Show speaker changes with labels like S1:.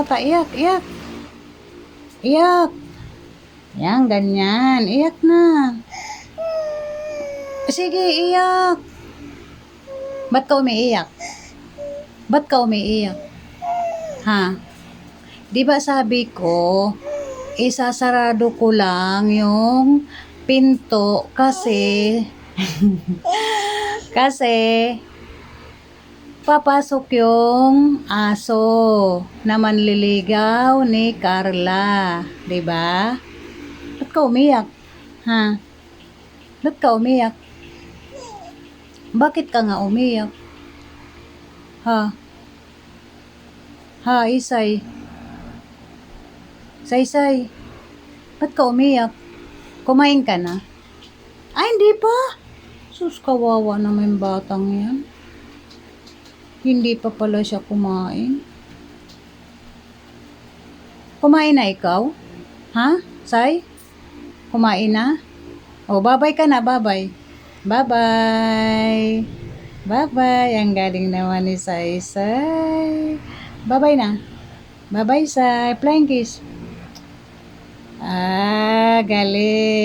S1: bata. Iyak, iyak. Iyak. Yan, ganyan. Iyak na. Sige, iyak. Ba't ka umiiyak? Ba't ka umiiyak? Ha? Di ba sabi ko, isasarado ko lang yung pinto kasi kasi papasok yung aso na manliligaw ni Carla. Di ba? Ba't ka umiyak? Ha? Ba't ka umiyak? Bakit ka nga umiyak? Ha? Ha, Isay? Say. Ba't ka umiyak? Kumain ka na? Ay, hindi pa. Sus, kawawa naman yung batang yan. Hindi pa pala siya kumain. Kumain na ikaw? Ha? Say? Kumain na? O, babay ka na, babay. Bye-bye. Bye-bye. Ang galing naman ni Say. Bye-bye na. Bye-bye, Say. Flying kiss. Ah, galing.